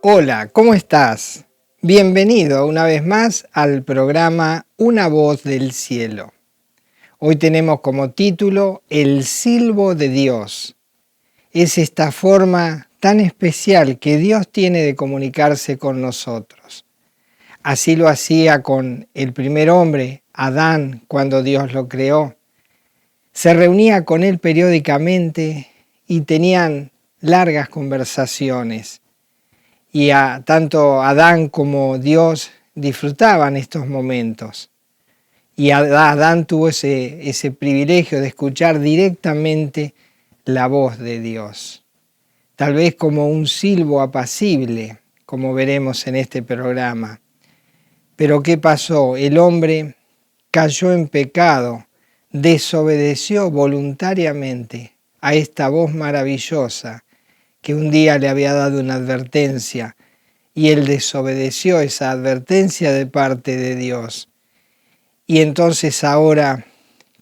Hola, ¿cómo estás? Bienvenido una vez más al programa Una voz del cielo. Hoy tenemos como título El silbo de Dios. Es esta forma tan especial que Dios tiene de comunicarse con nosotros. Así lo hacía con el primer hombre, Adán, cuando Dios lo creó. Se reunía con él periódicamente y tenían largas conversaciones. Y tanto Adán como Dios disfrutaban estos momentos. Y Adán tuvo ese privilegio de escuchar directamente la voz de Dios. Tal vez como un silbo apacible, como veremos en este programa. Pero ¿qué pasó? El hombre cayó en pecado, desobedeció voluntariamente a esta voz maravillosa que un día le había dado una advertencia, y él desobedeció esa advertencia de parte de Dios. Y entonces ahora,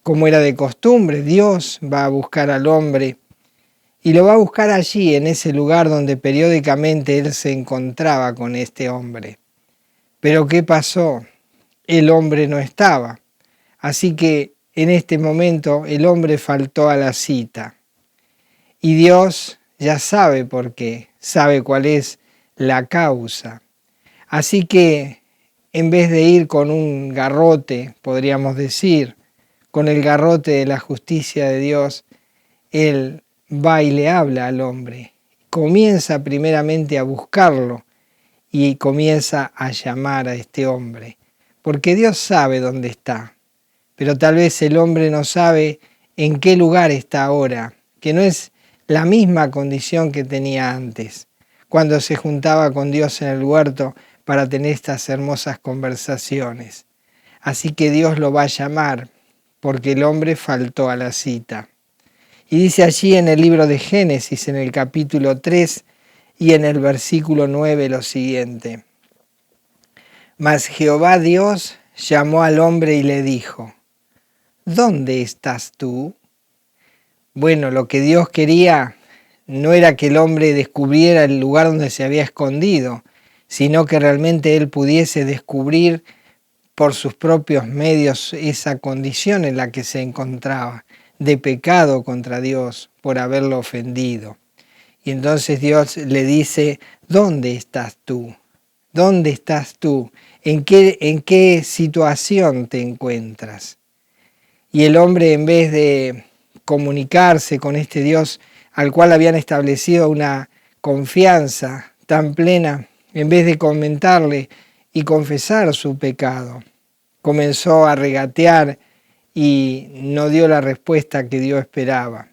como era de costumbre, Dios va a buscar al hombre y lo va a buscar allí, en ese lugar donde periódicamente él se encontraba con este hombre. Pero ¿qué pasó? El hombre no estaba. Así que en este momento el hombre faltó a la cita. Y Dios ya sabe por qué, sabe cuál es la causa. Así que en vez de ir con un garrote, podríamos decir, con el garrote de la justicia de Dios, Él va y le habla al hombre. Comienza primeramente a buscarlo y comienza a llamar a este hombre. Porque Dios sabe dónde está, pero tal vez el hombre no sabe en qué lugar está ahora, que no es la misma condición que tenía antes, cuando se juntaba con Dios en el huerto para tener estas hermosas conversaciones. Así que Dios lo va a llamar, porque el hombre faltó a la cita. Y dice allí en el libro de Génesis, en el capítulo 3 y en el versículo 9 lo siguiente. Mas Jehová Dios llamó al hombre y le dijo, ¿dónde estás tú? Bueno, lo que Dios quería no era que el hombre descubriera el lugar donde se había escondido, sino que realmente él pudiese descubrir por sus propios medios esa condición en la que se encontraba, de pecado contra Dios por haberlo ofendido. Y entonces Dios le dice, ¿dónde estás tú? ¿Dónde estás tú? ¿En qué situación te encuentras? Y el hombre, en vez de comunicarse con este Dios al cual habían establecido una confianza tan plena, en vez de comentarle y confesar su pecado, comenzó a regatear y no dio la respuesta que Dios esperaba.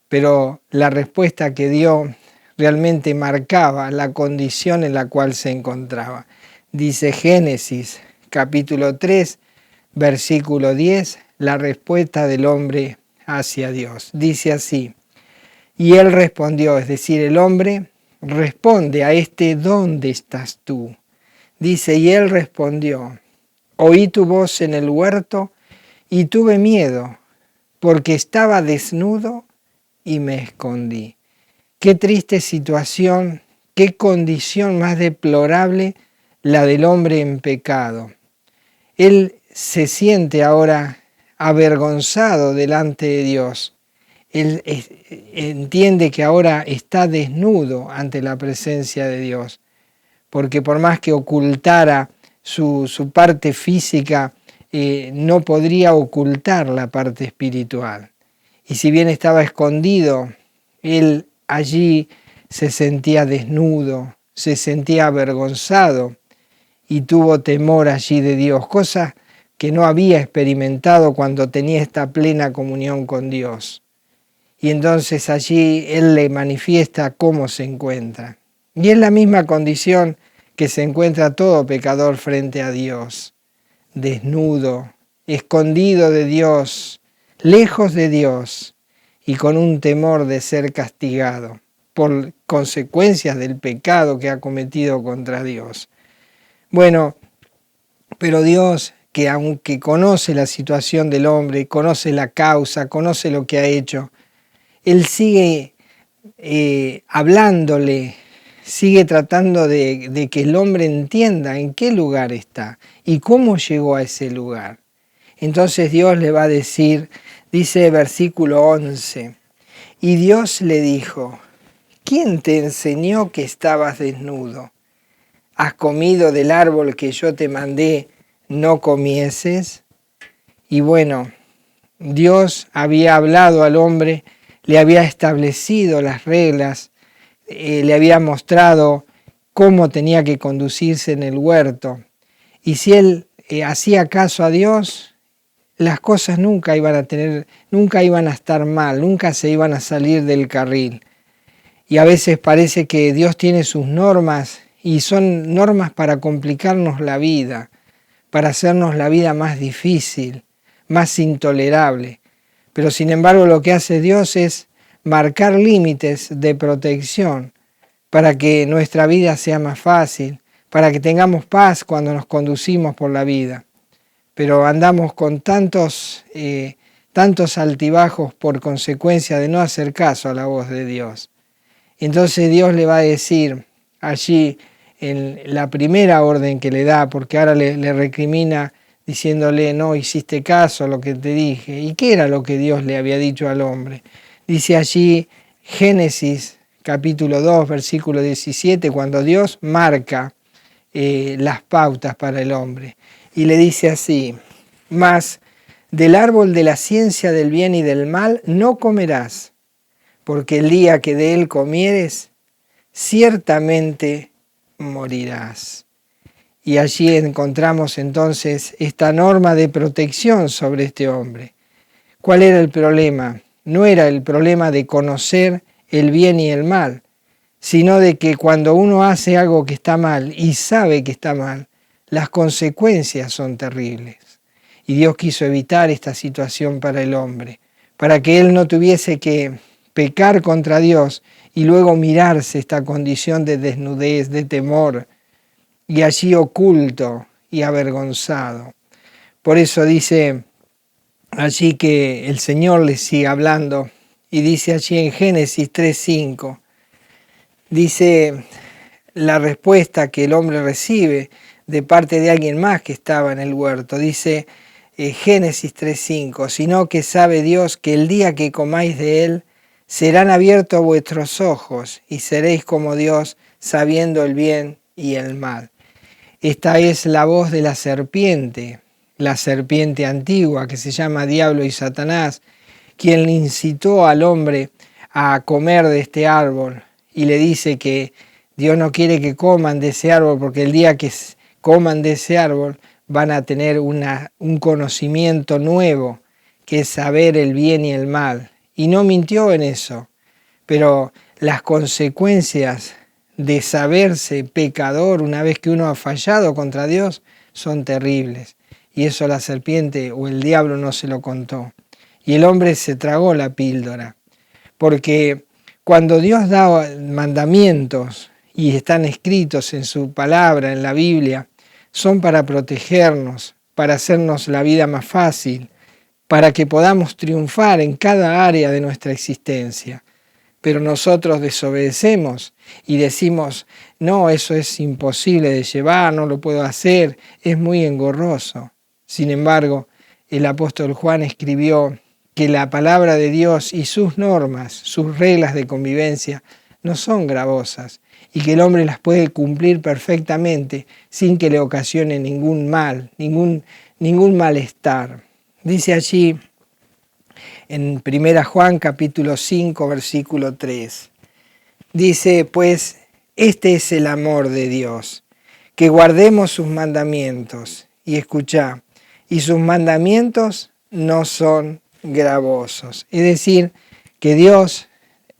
Pero la respuesta que dio realmente marcaba la condición en la cual se encontraba. Dice Génesis capítulo 3, versículo 10, la respuesta del hombre hacia Dios. Dice así, y él respondió, es decir, el hombre responde a este ¿dónde estás tú? Dice, y él respondió, oí tu voz en el huerto y tuve miedo, porque estaba desnudo y me escondí. Qué triste situación, qué condición más deplorable la del hombre en pecado. Él se siente ahora avergonzado delante de Dios. Él entiende que ahora está desnudo ante la presencia de Dios, porque por más que ocultara su parte física, no podría ocultar la parte espiritual. Y si bien estaba escondido, él allí se sentía desnudo, se sentía avergonzado y tuvo temor allí de Dios, cosa que no había experimentado cuando tenía esta plena comunión con Dios. Y entonces allí Él le manifiesta cómo se encuentra. Y es la misma condición que se encuentra todo pecador frente a Dios, desnudo, escondido de Dios, lejos de Dios y con un temor de ser castigado por consecuencias del pecado que ha cometido contra Dios. Bueno, pero Dios, que aunque conoce la situación del hombre, conoce la causa, conoce lo que ha hecho, Él sigue hablándole sigue tratando de que el hombre entienda en qué lugar está y cómo llegó a ese lugar. Entonces Dios le va a decir, dice versículo 11, y Dios le dijo, ¿quién te enseñó que estabas desnudo? ¿Has comido del árbol que yo te mandé no comieses? Y bueno, Dios había hablado al hombre, le había establecido las reglas, le había mostrado cómo tenía que conducirse en el huerto. Y si él hacía caso a Dios, las cosas nunca iban a estar mal, nunca se iban a salir del carril. Y a veces parece que Dios tiene sus normas y son normas para complicarnos la vida, para hacernos la vida más difícil, más intolerable. Pero sin embargo lo que hace Dios es marcar límites de protección para que nuestra vida sea más fácil, para que tengamos paz cuando nos conducimos por la vida. Pero andamos con tantos altibajos por consecuencia de no hacer caso a la voz de Dios. Entonces Dios le va a decir allí en la primera orden que le da, porque ahora le recrimina diciéndole no hiciste caso a lo que te dije. ¿Y qué era lo que Dios le había dicho al hombre? Dice allí Génesis capítulo 2 versículo 17 cuando Dios marca las pautas para el hombre y le dice así, mas del árbol de la ciencia del bien y del mal no comerás, porque el día que de él comieres, ciertamente morirás. Y allí encontramos entonces esta norma de protección sobre este hombre. ¿Cuál era el problema? No era el problema de conocer el bien y el mal, sino de que cuando uno hace algo que está mal y sabe que está mal, las consecuencias son terribles. Y Dios quiso evitar esta situación para el hombre, para que él no tuviese que pecar contra Dios y luego mirarse esta condición de desnudez, de temor, y allí oculto y avergonzado. Por eso dice allí que el Señor le sigue hablando y dice allí en Génesis 3:5, dice la respuesta que el hombre recibe de parte de alguien más que estaba en el huerto. Dice Génesis 3:5, sino que sabe Dios que el día que comáis de él, serán abiertos vuestros ojos y seréis como Dios, sabiendo el bien y el mal. Esta es la voz de la serpiente antigua que se llama Diablo y Satanás, quien le incitó al hombre a comer de este árbol y le dice que Dios no quiere que coman de ese árbol porque el día que coman de ese árbol van a tener un conocimiento nuevo, que es saber el bien y el mal. Y no mintió en eso, pero las consecuencias de saberse pecador una vez que uno ha fallado contra Dios son terribles. Y eso la serpiente o el diablo no se lo contó. Y el hombre se tragó la píldora, porque cuando Dios da mandamientos y están escritos en su palabra, en la Biblia, son para protegernos, para hacernos la vida más fácil, para que podamos triunfar en cada área de nuestra existencia. Pero nosotros desobedecemos y decimos, no, eso es imposible de llevar, no lo puedo hacer, es muy engorroso. Sin embargo, el apóstol Juan escribió que la palabra de Dios y sus normas, sus reglas de convivencia, no son gravosas y que el hombre las puede cumplir perfectamente sin que le ocasione ningún mal, ningún malestar. Dice allí en 1 Juan capítulo 5 versículo 3, dice pues este es el amor de Dios, que guardemos sus mandamientos. Y escuchá, y sus mandamientos no son gravosos. Es decir, que Dios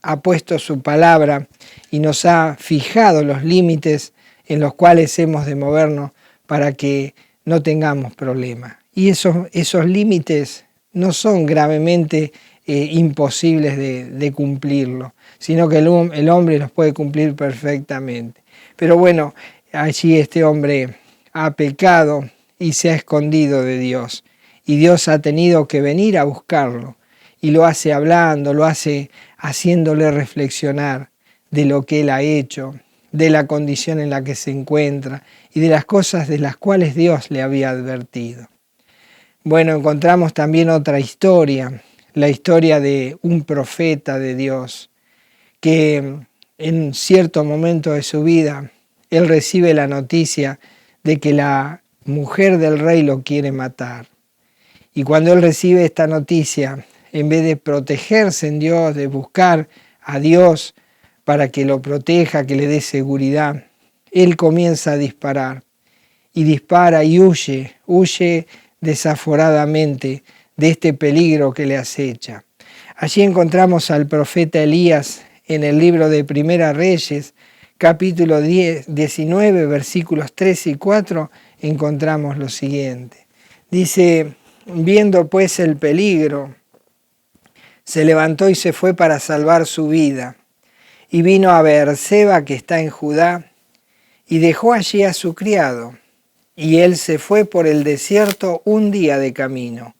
ha puesto su palabra y nos ha fijado los límites en los cuales hemos de movernos para que no tengamos problemas. Y esos límites no son gravemente imposibles de cumplirlo, sino que el hombre los puede cumplir perfectamente. Pero bueno, allí este hombre ha pecado y se ha escondido de Dios. Y Dios ha tenido que venir a buscarlo. Y lo hace hablando, lo hace haciéndole reflexionar de lo que él ha hecho, de la condición en la que se encuentra y de las cosas de las cuales Dios le había advertido. Bueno, encontramos también otra historia, la historia de un profeta de Dios, que en cierto momento de su vida, él recibe la noticia de que la mujer del rey lo quiere matar. Y cuando él recibe esta noticia, en vez de protegerse en Dios, de buscar a Dios para que lo proteja, que le dé seguridad, él comienza a disparar. Y dispara y huye desaforadamente de este peligro que le acecha. Allí encontramos al profeta Elías en el libro de Primera Reyes, capítulo 19, versículos 3 y 4, encontramos lo siguiente. Dice: viendo pues el peligro, se levantó y se fue para salvar su vida, y vino a Beerseba, que está en Judá, y dejó allí a su criado, y él se fue por el desierto un día de camino,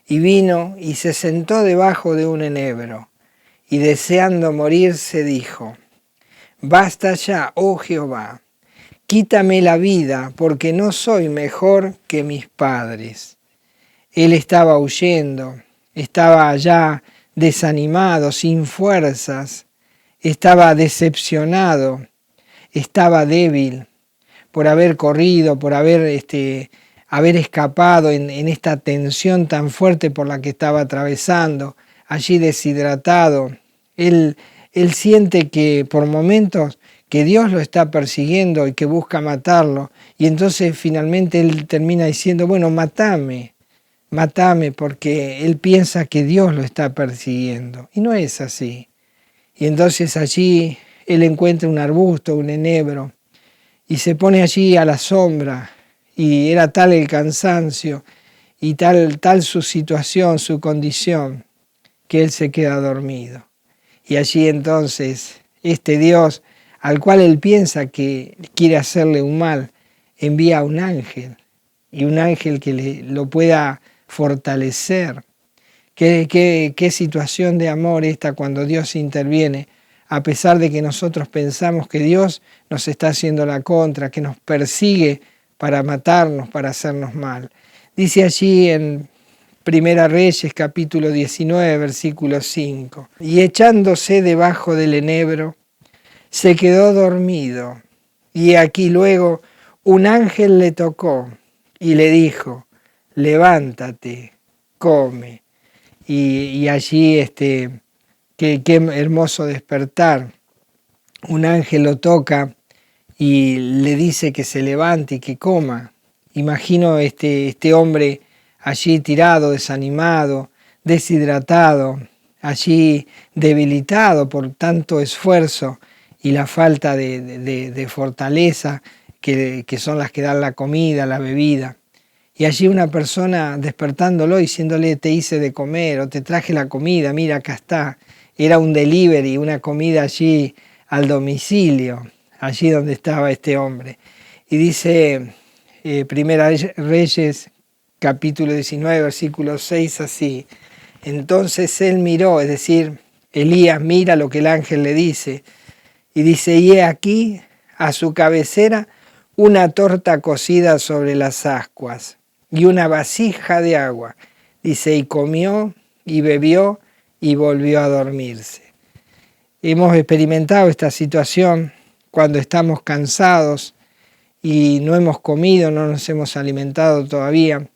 y vino y se sentó debajo de un enebro, y deseando morirse dijo: basta ya, oh Jehová, quítame la vida, porque no soy mejor que mis padres. Él estaba huyendo, estaba ya desanimado, sin fuerzas, estaba decepcionado, estaba débil por haber corrido, por haber escapado en esta tensión tan fuerte por la que estaba atravesando, allí deshidratado. Él siente que por momentos que Dios lo está persiguiendo y que busca matarlo, y entonces finalmente él termina diciendo: bueno, mátame, porque él piensa que Dios lo está persiguiendo, y no es así. Y entonces allí él encuentra un arbusto, un enebro, y se pone allí a la sombra, y era tal el cansancio y tal su situación, su condición, que él se queda dormido. Y allí entonces este Dios, al cual él piensa que quiere hacerle un mal, envía a un ángel, y un ángel que lo pueda fortalecer. Qué situación de amor esta cuando Dios interviene, a pesar de que nosotros pensamos que Dios nos está haciendo la contra, que nos persigue para matarnos, para hacernos mal. Dice allí en Primera Reyes, capítulo 19, versículo 5. Y echándose debajo del enebro, se quedó dormido. Y aquí luego un ángel le tocó y le dijo: levántate, come. Y allí, qué hermoso despertar. Un ángel lo toca y le dice que se levante y que coma. Imagino este hombre allí tirado, desanimado, deshidratado, allí debilitado por tanto esfuerzo y la falta de fortaleza que son las que dan la comida, la bebida. Y allí una persona despertándolo, diciéndole: te hice de comer, o te traje la comida, mira, acá está. Era un delivery, una comida allí al domicilio, allí donde estaba este hombre. Y dice Primera Reyes, capítulo 19, versículo 6, así: entonces él miró, es decir, Elías mira lo que el ángel le dice, y dice: y he aquí a su cabecera una torta cocida sobre las ascuas y una vasija de agua. Dice: y comió y bebió y volvió a dormirse. Hemos experimentado esta situación cuando estamos cansados y no hemos comido, no nos hemos alimentado todavía,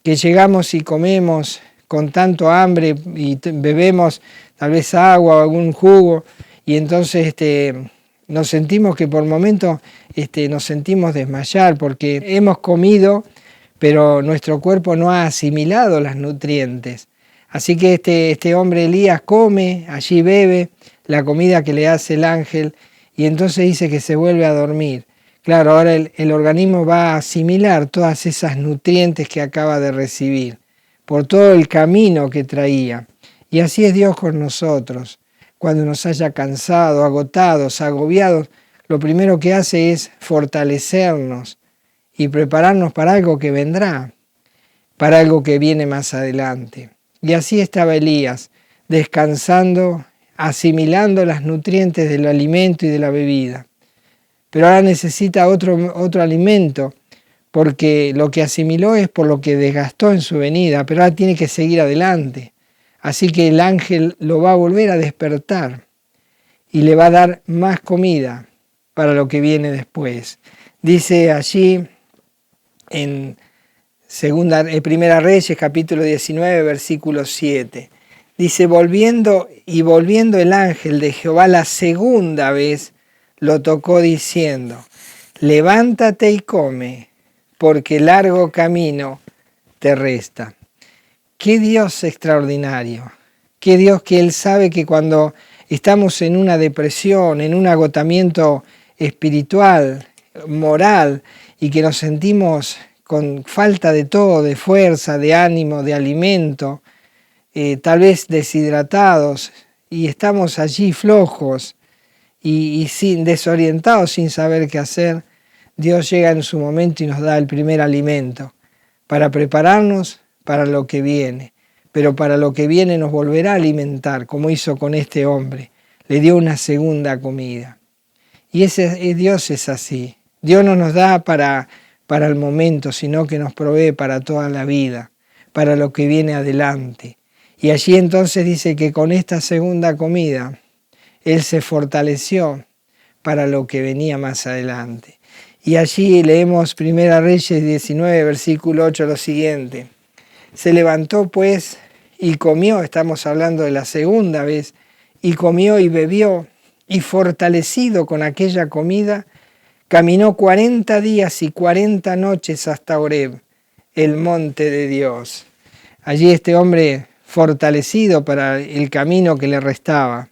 que llegamos y comemos con tanto hambre y bebemos tal vez agua o algún jugo, y entonces nos sentimos que por momentos nos sentimos desmayar porque hemos comido, pero nuestro cuerpo no ha asimilado los nutrientes. Así que este hombre Elías come, allí bebe la comida que le hace el ángel, y entonces dice que se vuelve a dormir. Claro, ahora el organismo va a asimilar todas esas nutrientes que acaba de recibir por todo el camino que traía. Y así es Dios con nosotros. Cuando nos haya cansado, agotados, agobiados, lo primero que hace es fortalecernos y prepararnos para algo que vendrá, para algo que viene más adelante. Y así estaba Elías, descansando, asimilando los nutrientes del alimento y de la bebida. pero ahora necesita otro alimento, porque lo que asimiló es por lo que desgastó en su venida, pero ahora tiene que seguir adelante. Así que el ángel lo va a volver a despertar y le va a dar más comida para lo que viene después. Dice allí en Primera Reyes, capítulo 19, versículo 7. Dice, volviendo el ángel de Jehová la segunda vez, lo tocó diciendo, levántate y come, porque largo camino te resta. Qué Dios extraordinario, qué Dios que Él sabe que cuando estamos en una depresión, en un agotamiento espiritual, moral, y que nos sentimos con falta de todo, de fuerza, de ánimo, de alimento, tal vez deshidratados, y estamos allí flojos y desorientados sin saber qué hacer, Dios llega en su momento y nos da el primer alimento para prepararnos para lo que viene. Pero para lo que viene nos volverá a alimentar, como hizo con este hombre. Le dio una segunda comida. Y Dios es así. Dios no nos da para el momento, sino que nos provee para toda la vida, para lo que viene adelante. Y allí entonces dice que con esta segunda comida, Él se fortaleció para lo que venía más adelante. Y allí leemos Primera Reyes 19, versículo 8, lo siguiente. Se levantó pues y comió, estamos hablando de la segunda vez, y comió y bebió, y fortalecido con aquella comida, caminó 40 días y 40 noches hasta Horeb, el monte de Dios. Allí este hombre fortalecido para el camino que le restaba.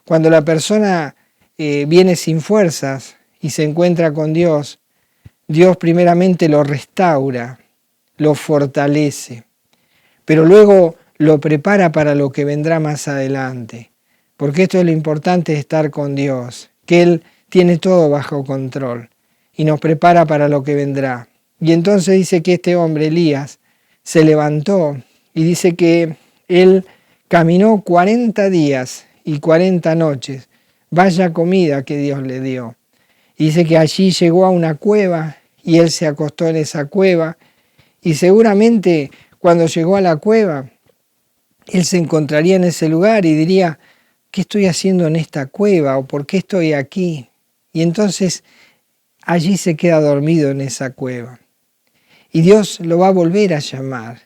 Cuando la persona viene sin fuerzas y se encuentra con Dios, Dios primeramente lo restaura, lo fortalece, pero luego lo prepara para lo que vendrá más adelante. Porque esto es lo importante de estar con Dios, que Él tiene todo bajo control y nos prepara para lo que vendrá. Y entonces dice que este hombre, Elías, se levantó y dice que él caminó 40 días y 40 noches. Vaya comida que Dios le dio. Y dice que allí llegó a una cueva y él se acostó en esa cueva. Y seguramente cuando llegó a la cueva, él se encontraría en ese lugar y diría, ¿qué estoy haciendo en esta cueva? ¿O por qué estoy aquí? Y entonces allí se queda dormido en esa cueva. Y Dios lo va a volver a llamar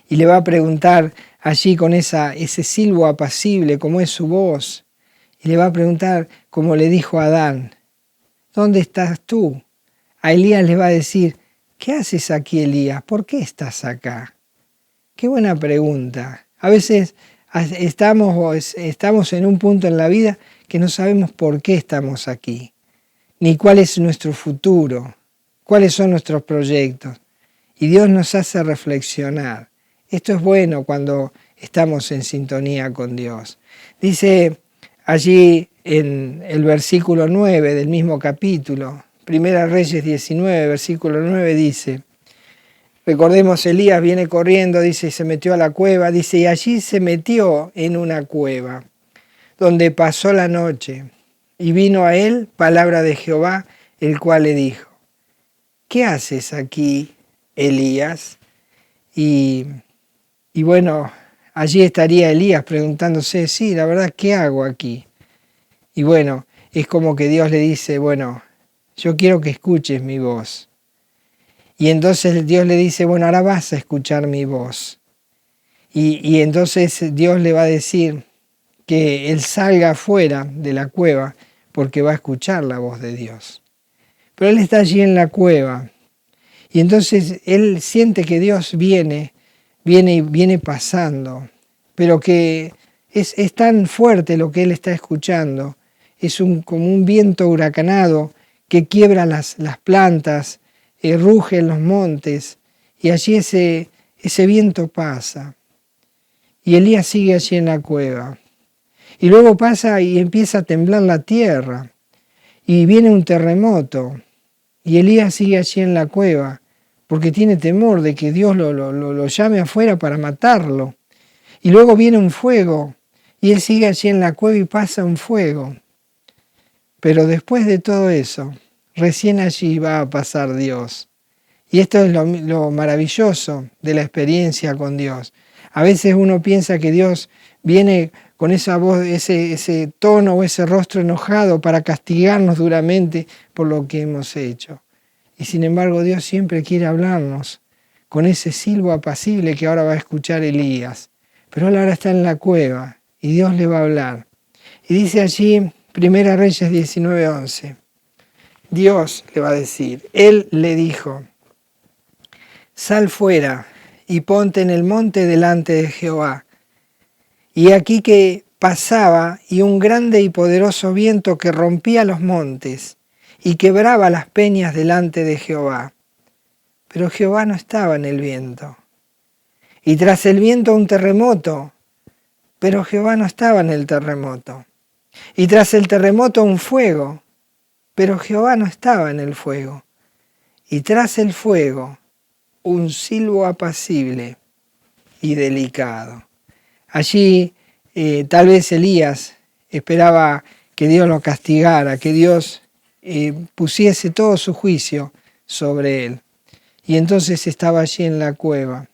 y le va a preguntar allí con ese silbo apacible, como es su voz, y le va a preguntar, como le dijo a Adán, ¿dónde estás tú? A Elías le va a decir, ¿qué haces aquí, Elías? ¿Por qué estás acá? Qué buena pregunta. A veces estamos en un punto en la vida que no sabemos por qué estamos aquí, ni cuál es nuestro futuro, cuáles son nuestros proyectos. Y Dios nos hace reflexionar. Esto es bueno cuando estamos en sintonía con Dios. Dice allí en el versículo 9 del mismo capítulo, Primera Reyes 19, versículo 9 dice, recordemos, Elías viene corriendo, dice, y se metió a la cueva, dice, y allí se metió en una cueva, donde pasó la noche, y vino a él palabra de Jehová, el cual le dijo, ¿qué haces aquí, Elías? Y bueno, allí estaría Elías preguntándose, sí, la verdad, ¿qué hago aquí? Y bueno, es como que Dios le dice, bueno, yo quiero que escuches mi voz. Y entonces Dios le dice, bueno, ahora vas a escuchar mi voz. Y entonces Dios le va a decir que él salga afuera de la cueva porque va a escuchar la voz de Dios. Pero él está allí en la cueva y entonces él siente que Dios viene pasando, pero que es tan fuerte lo que él está escuchando, es como un viento huracanado que quiebra las plantas, ruge en los montes, y allí ese viento pasa. Y Elías sigue allí en la cueva. Y luego pasa y empieza a temblar la tierra, y viene un terremoto, y Elías sigue allí en la cueva, porque tiene temor de que Dios lo llame afuera para matarlo. Y luego viene un fuego, y él sigue allí en la cueva y pasa un fuego. Pero después de todo eso, recién allí va a pasar Dios. Y esto es lo maravilloso de la experiencia con Dios. A veces uno piensa que Dios viene con esa voz, ese tono o ese rostro enojado para castigarnos duramente por lo que hemos hecho. Y sin embargo Dios siempre quiere hablarnos con ese silbo apacible que ahora va a escuchar Elías. Pero él ahora está en la cueva y Dios le va a hablar. Y dice allí, 1 Reyes 19:11, Dios le va a decir, Él le dijo, sal fuera y ponte en el monte delante de Jehová. Y aquí que pasaba y un grande y poderoso viento que rompía los montes y quebraba las peñas delante de Jehová. Pero Jehová no estaba en el viento. Y tras el viento un terremoto, pero Jehová no estaba en el terremoto. Y tras el terremoto un fuego, pero Jehová no estaba en el fuego. Y tras el fuego un silbo apacible y delicado. Allí tal vez Elías esperaba que Dios lo castigara, que Dios pusiese todo su juicio sobre él. Y entonces estaba allí en la cueva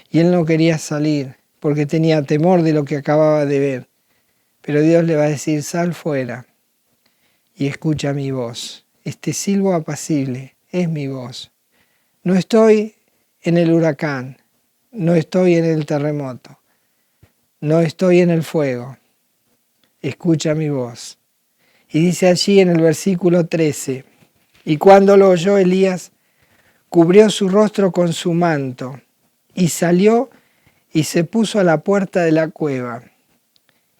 y él no quería salir porque tenía temor de lo que acababa de ver. Pero Dios le va a decir, sal fuera y escucha mi voz. Este silbo apacible es mi voz. No estoy en el huracán, no estoy en el terremoto, no estoy en el fuego. Escucha mi voz. Y dice allí en el versículo 13, y cuando lo oyó Elías, cubrió su rostro con su manto y salió y se puso a la puerta de la cueva.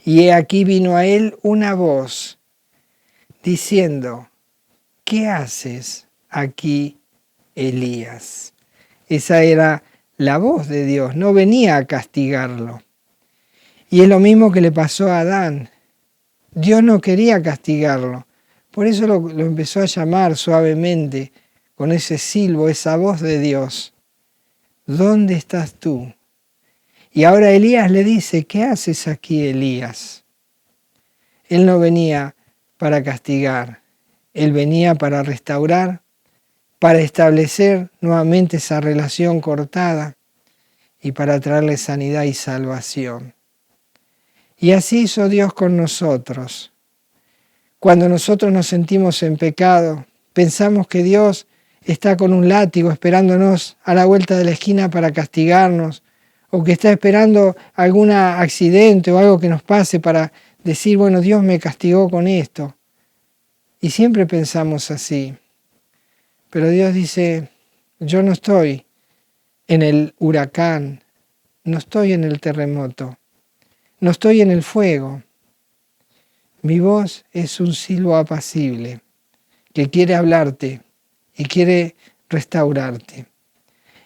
Y he aquí vino a él una voz diciendo, ¿qué haces aquí, Elías? Esa era la voz de Dios, no venía a castigarlo. Y es lo mismo que le pasó a Adán. Dios no quería castigarlo, por eso lo empezó a llamar suavemente, con ese silbo, esa voz de Dios. ¿Dónde estás tú? Y ahora Elías le dice, ¿qué haces aquí, Elías? Él no venía para castigar, él venía para restaurar, para establecer nuevamente esa relación cortada y para traerle sanidad y salvación. Y así hizo Dios con nosotros. Cuando nosotros nos sentimos en pecado, pensamos que Dios está con un látigo esperándonos a la vuelta de la esquina para castigarnos, o que está esperando algún accidente o algo que nos pase para decir, bueno, Dios me castigó con esto. Y siempre pensamos así. Pero Dios dice, yo no estoy en el huracán, no estoy en el terremoto, no estoy en el fuego. Mi voz es un silbo apacible que quiere hablarte y quiere restaurarte.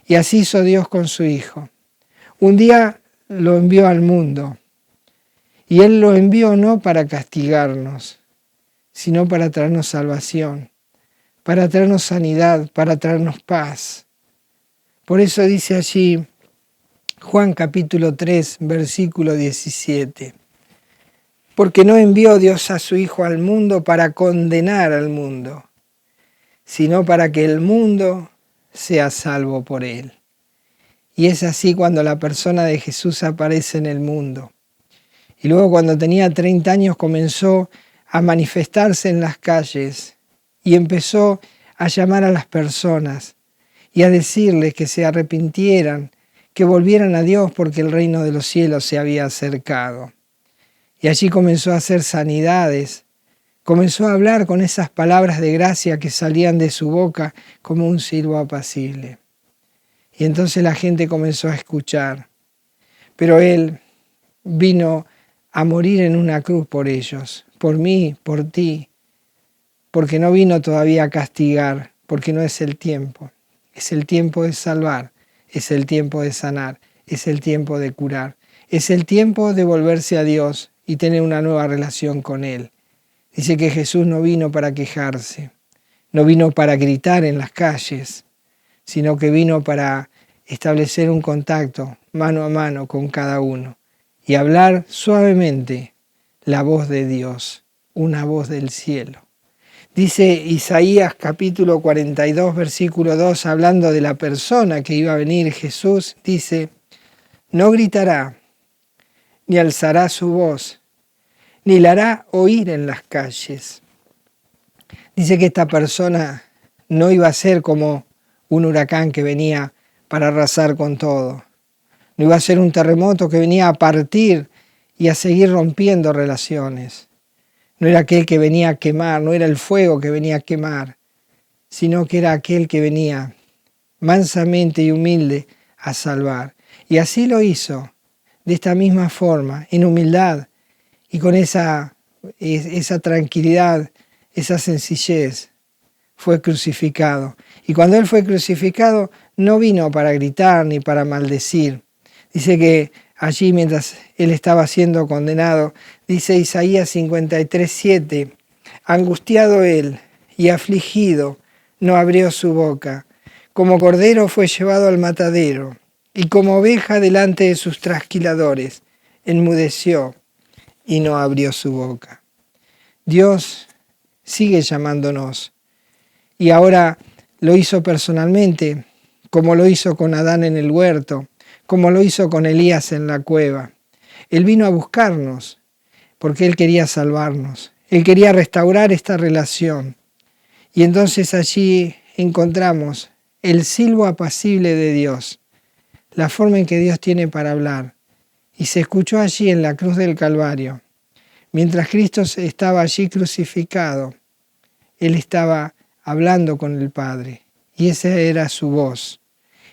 Y así hizo Dios con su Hijo. Un día lo envió al mundo y Él lo envió no para castigarnos, sino para traernos salvación, para traernos sanidad, para traernos paz. Por eso dice allí Juan capítulo 3, versículo 17. Porque no envió Dios a su Hijo al mundo para condenar al mundo, sino para que el mundo sea salvo por él. Y es así cuando la persona de Jesús aparece en el mundo. Y luego cuando tenía 30 años comenzó a manifestarse en las calles y empezó a llamar a las personas y a decirles que se arrepintieran, que volvieran a Dios porque el reino de los cielos se había acercado. Y allí comenzó a hacer sanidades, comenzó a hablar con esas palabras de gracia que salían de su boca como un silbo apacible. Y entonces la gente comenzó a escuchar. Pero Él vino a morir en una cruz por ellos, por mí, por ti, porque no vino todavía a castigar, porque no es el tiempo. Es el tiempo de salvar, es el tiempo de sanar, es el tiempo de curar, es el tiempo de volverse a Dios y tener una nueva relación con Él. Dice que Jesús no vino para quejarse, no vino para gritar en las calles, sino que vino para establecer un contacto mano a mano con cada uno y hablar suavemente la voz de Dios, una voz del cielo. Dice Isaías capítulo 42, versículo 2, hablando de la persona que iba a venir, Jesús, dice: no gritará, ni alzará su voz, ni la hará oír en las calles. Dice que esta persona no iba a ser como un huracán que venía para arrasar con todo. No iba a ser un terremoto que venía a partir y a seguir rompiendo relaciones. No era aquel que venía a quemar, no era el fuego que venía a quemar, sino que era aquel que venía mansamente y humilde a salvar. Y así lo hizo, de esta misma forma, en humildad y con esa tranquilidad, esa sencillez. Fue crucificado. Y cuando Él fue crucificado, no vino para gritar ni para maldecir. Dice que allí, mientras Él estaba siendo condenado, dice Isaías 53:7, angustiado Él y afligido, no abrió su boca. Como cordero fue llevado al matadero, y como oveja delante de sus trasquiladores, enmudeció y no abrió su boca. Dios sigue llamándonos, y ahora lo hizo personalmente, como lo hizo con Adán en el huerto, como lo hizo con Elías en la cueva. Él vino a buscarnos, porque Él quería salvarnos. Él quería restaurar esta relación. Y entonces allí encontramos el silbo apacible de Dios, la forma en que Dios tiene para hablar. Y se escuchó allí en la cruz del Calvario. Mientras Cristo estaba allí crucificado, Él estaba hablando con el Padre, y esa era su voz.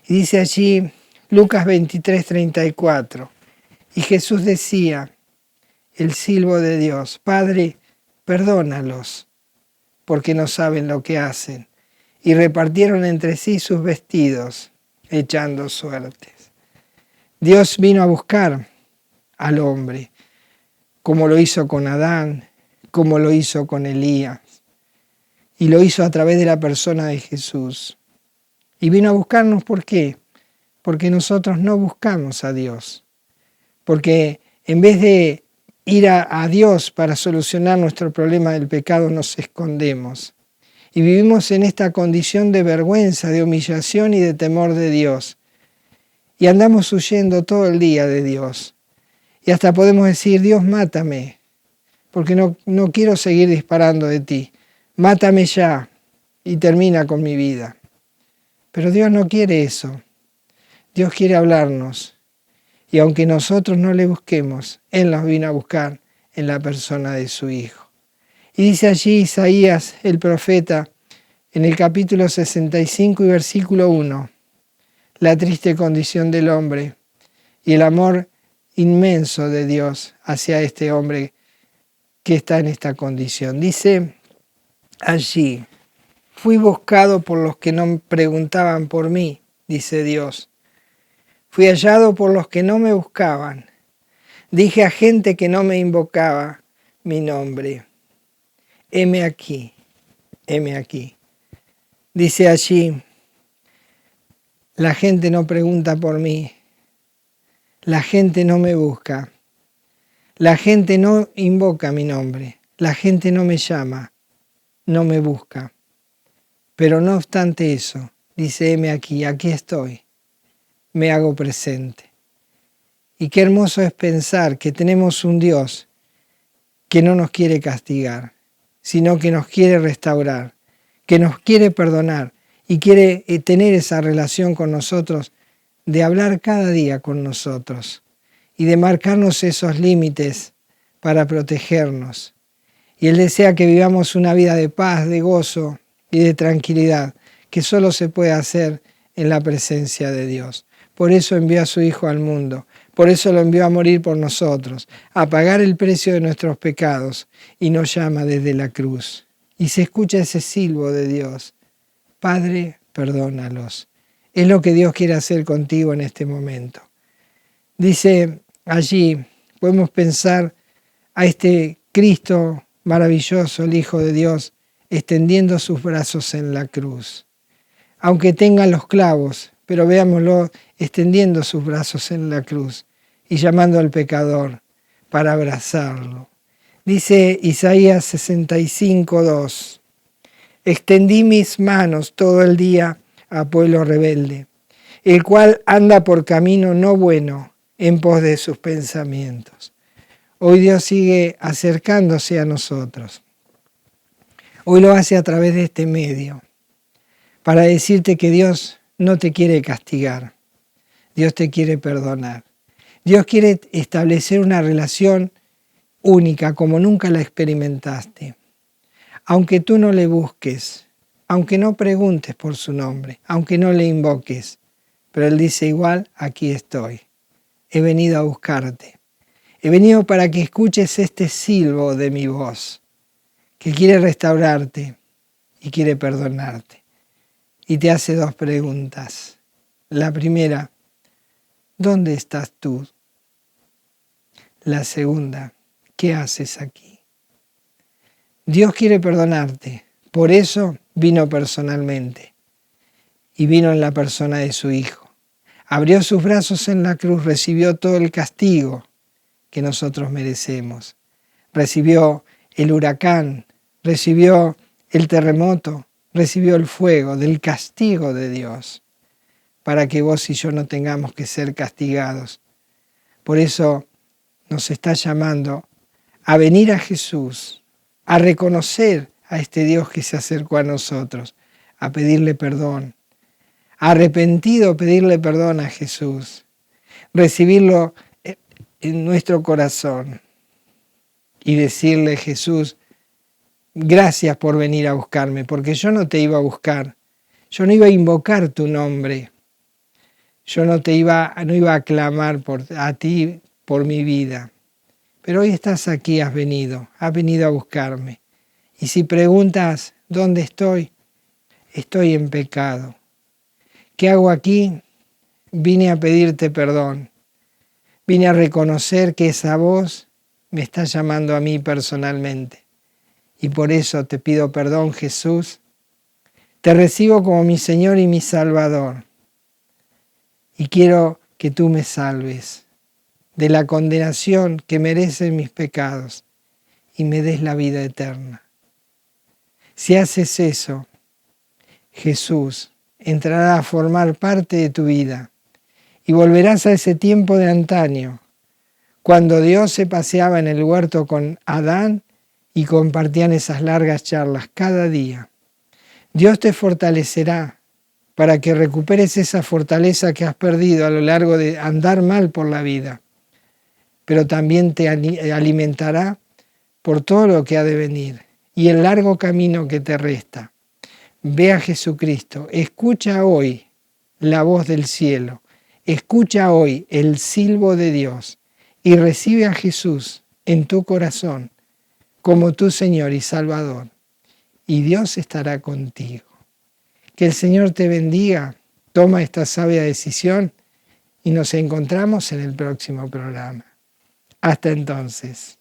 Y dice allí Lucas 23:34, y Jesús decía, el silbo de Dios, Padre, perdónalos, porque no saben lo que hacen. Y repartieron entre sí sus vestidos, echando suertes. Dios vino a buscar al hombre, como lo hizo con Adán, como lo hizo con Elías. Y lo hizo a través de la persona de Jesús. Y vino a buscarnos, ¿por qué? Porque nosotros no buscamos a Dios. Porque en vez de ir a Dios para solucionar nuestro problema del pecado, nos escondemos. Y vivimos en esta condición de vergüenza, de humillación y de temor de Dios. Y andamos huyendo todo el día de Dios. Y hasta podemos decir, Dios, mátame, porque no quiero seguir disparando de ti. Mátame ya y termina con mi vida. Pero Dios no quiere eso. Dios quiere hablarnos. Y aunque nosotros no le busquemos, Él nos vino a buscar en la persona de su Hijo. Y dice allí Isaías, el profeta, en el capítulo 65 y versículo 1, la triste condición del hombre y el amor inmenso de Dios hacia este hombre que está en esta condición. Dice allí, fui buscado por los que no preguntaban por mí, dice Dios. Fui hallado por los que no me buscaban. Dije a gente que no me invocaba mi nombre. Heme aquí, heme aquí. Dice allí, la gente no pregunta por mí. La gente no me busca. La gente no invoca mi nombre. La gente no me llama, no me busca. Pero no obstante eso, dice, heme aquí, aquí estoy. Me hago presente. Y qué hermoso es pensar que tenemos un Dios que no nos quiere castigar, sino que nos quiere restaurar, que nos quiere perdonar y quiere tener esa relación con nosotros, de hablar cada día con nosotros y de marcarnos esos límites para protegernos. Y Él desea que vivamos una vida de paz, de gozo y de tranquilidad, que solo se puede hacer en la presencia de Dios. Por eso envió a su Hijo al mundo, por eso lo envió a morir por nosotros, a pagar el precio de nuestros pecados, y nos llama desde la cruz. Y se escucha ese silbo de Dios, Padre, perdónalos. Es lo que Dios quiere hacer contigo en este momento. Dice allí, podemos pensar a este Cristo maravilloso, el Hijo de Dios, extendiendo sus brazos en la cruz. Aunque tenga los clavos, pero veámoslo extendiendo sus brazos en la cruz y llamando al pecador para abrazarlo. Dice Isaías 65:2, Extendí mis manos todo el día a pueblo rebelde, el cual anda por camino no bueno en pos de sus pensamientos. Hoy Dios sigue acercándose a nosotros. Hoy lo hace a través de este medio, para decirte que Dios no te quiere castigar, Dios te quiere perdonar. Dios quiere establecer una relación única como nunca la experimentaste. Aunque tú no le busques, aunque no preguntes por su nombre, aunque no le invoques, pero Él dice igual, aquí estoy. He venido a buscarte. He venido para que escuches este silbo de mi voz, que quiere restaurarte y quiere perdonarte. Y te hace dos preguntas. La primera, ¿dónde estás tú? La segunda, ¿qué haces aquí? Dios quiere perdonarte, por eso vino personalmente y vino en la persona de su Hijo. Abrió sus brazos en la cruz, recibió todo el castigo que nosotros merecemos. Recibió el huracán, recibió el terremoto, recibió el fuego del castigo de Dios, para que vos y yo no tengamos que ser castigados. Por eso nos está llamando a venir a Jesús, a reconocer a este Dios que se acercó a nosotros, a pedirle perdón, arrepentido pedirle perdón a Jesús, recibirlo en nuestro corazón y decirle, Jesús, gracias por venir a buscarme, porque yo no te iba a buscar, yo no iba a invocar tu nombre, yo no iba a clamar a ti por mi vida. Pero hoy estás aquí, has venido a buscarme. Y si preguntas, ¿dónde estoy? Estoy en pecado. ¿Qué hago aquí? Vine a pedirte perdón. Vine a reconocer que esa voz me está llamando a mí personalmente. Y por eso te pido perdón, Jesús. Te recibo como mi Señor y mi Salvador. Y quiero que tú me salves de la condenación que merecen mis pecados y me des la vida eterna. Si haces eso, Jesús entrará a formar parte de tu vida y volverás a ese tiempo de antaño, cuando Dios se paseaba en el huerto con Adán y compartían esas largas charlas cada día. Dios te fortalecerá para que recuperes esa fortaleza que has perdido a lo largo de andar mal por la vida, pero también te alimentará por todo lo que ha de venir y el largo camino que te resta. Ve a Jesucristo, escucha hoy la voz del cielo, escucha hoy el silbo de Dios y recibe a Jesús en tu corazón como tu Señor y Salvador, y Dios estará contigo. Que el Señor te bendiga, toma esta sabia decisión y nos encontramos en el próximo programa. Hasta entonces.